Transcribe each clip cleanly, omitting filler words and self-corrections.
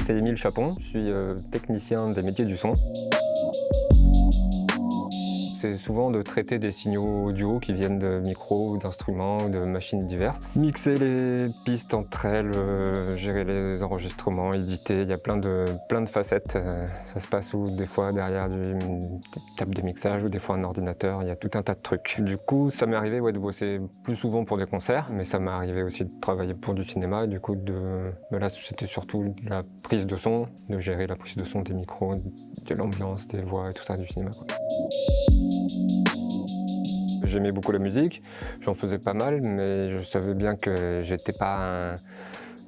c'est Émile Chapon, je suis technicien des métiers du son. C'est souvent de traiter des signaux audio qui viennent de micros ou d'instruments ou de machines diverses. Mixer les pistes entre elles, gérer les enregistrements, éditer, il y a plein de facettes. Ça se passe des fois derrière une table de mixage ou des fois un ordinateur, il y a tout un tas de trucs. Du coup, ça m'est arrivé de bosser plus souvent pour des concerts, mais ça m'est arrivé aussi de travailler pour du cinéma. Du coup, là, c'était surtout la prise de son, de gérer la prise de son des micros, de l'ambiance, des voix et tout ça du cinéma, quoi. J'aimais beaucoup la musique, j'en faisais pas mal, mais je savais bien que j'étais pas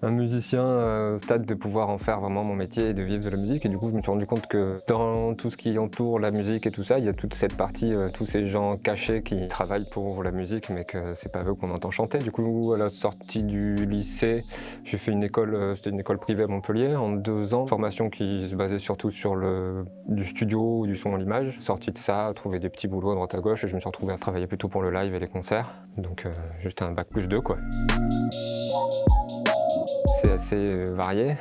un musicien au stade de pouvoir en faire vraiment mon métier et de vivre de la musique. Et du coup, je me suis rendu compte que dans tout ce qui entoure la musique et tout ça, il y a toute cette partie, tous ces gens cachés qui travaillent pour la musique, mais que c'est pas eux qu'on entend chanter. Du coup, à la sortie du lycée, j'ai fait une école, c'était une école privée à Montpellier, en 2 ans. Formation qui se basait surtout sur du studio ou du son à l'image. Sorti de ça, trouvé des petits boulots à droite à gauche et je me suis retrouvé à travailler plutôt pour le live et les concerts. Donc, juste un bac+2, quoi. C'est assez varié.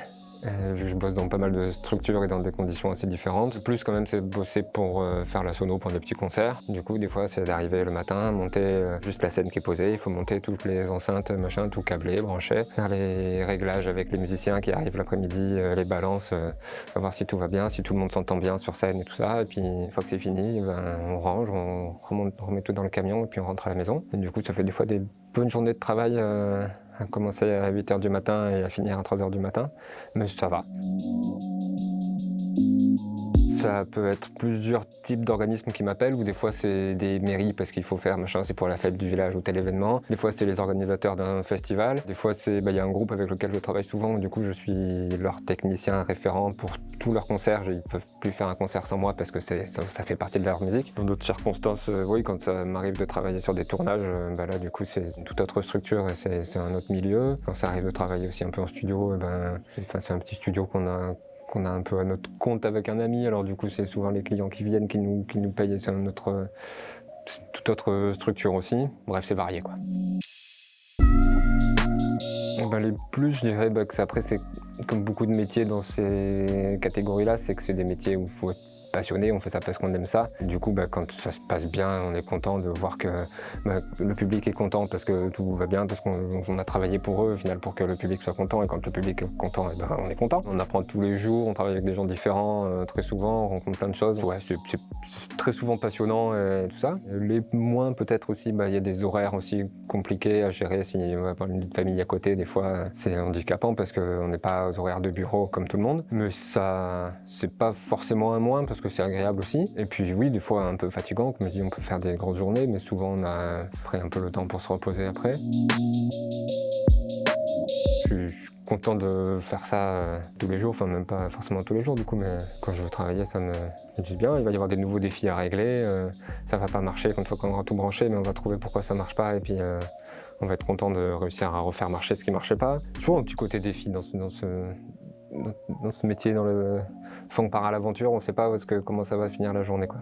Je bosse dans pas mal de structures et dans des conditions assez différentes. Le plus quand même, c'est bosser pour faire la sono pour des petits concerts. Du coup, des fois, c'est d'arriver le matin, monter juste la scène qui est posée. Il faut monter toutes les enceintes, machin, tout câbler, brancher, faire les réglages avec les musiciens qui arrivent l'après-midi, les balances, voir si tout va bien, si tout le monde s'entend bien sur scène et tout ça. Et puis, une fois que c'est fini, on range, on remet tout dans le camion et puis on rentre à la maison. Et du coup, ça fait des fois des bonnes journées de travail. À commencer à 8h du matin et à finir à 3h du matin, mais ça va. Ça peut être plusieurs types d'organismes qui m'appellent, ou des fois c'est des mairies parce qu'il faut faire machin, c'est pour la fête du village ou tel événement. Des fois c'est les organisateurs d'un festival. Des fois y a un groupe avec lequel je travaille souvent, du coup je suis leur technicien référent pour tous leurs concerts. Ils peuvent plus faire un concert sans moi parce que ça fait partie de leur musique. Dans d'autres circonstances, oui, quand ça m'arrive de travailler sur des tournages, là du coup c'est une toute autre structure et c'est un autre milieu. Quand ça arrive de travailler aussi un peu en studio, c'est un petit studio qu'on a un peu à notre compte avec un ami, alors du coup c'est souvent les clients qui viennent qui nous payent, et c'est toute autre structure aussi. Bref, c'est varié, quoi. Les plus, je dirais que après c'est comme beaucoup de métiers dans ces catégories-là, c'est que c'est des métiers où il faut être passionné, on fait ça parce qu'on aime ça. Du coup, quand ça se passe bien, on est content de voir que le public est content parce que tout va bien, parce qu'on a travaillé pour eux, au final, pour que le public soit content. Et quand le public est content, on est content. On apprend tous les jours, on travaille avec des gens différents très souvent, on rencontre plein de choses. Ouais, c'est très souvent passionnant et tout ça. Les moins, peut-être aussi, il y a des horaires aussi compliqués à gérer. Si on va avoir une vie de famille à côté, des fois, c'est handicapant parce qu'on n'est pas aux horaires de bureau comme tout le monde. Mais ça, c'est pas forcément un moins parce que c'est agréable aussi. Et puis oui, des fois un peu fatigant, comme je dis, on peut faire des grosses journées, mais souvent on a pris un peu le temps pour se reposer après. Je suis content de faire ça tous les jours, enfin même pas forcément tous les jours du coup, mais quand je veux travailler, ça me dit bien. Il va y avoir des nouveaux défis à régler, ça va pas marcher une fois qu'on aura tout branché, mais on va trouver pourquoi ça marche pas et puis on va être content de réussir à refaire marcher ce qui marchait pas. Toujours un petit côté défi dans ce métier, dans le fond part à l'aventure, on sait pas comment ça va finir la journée, quoi.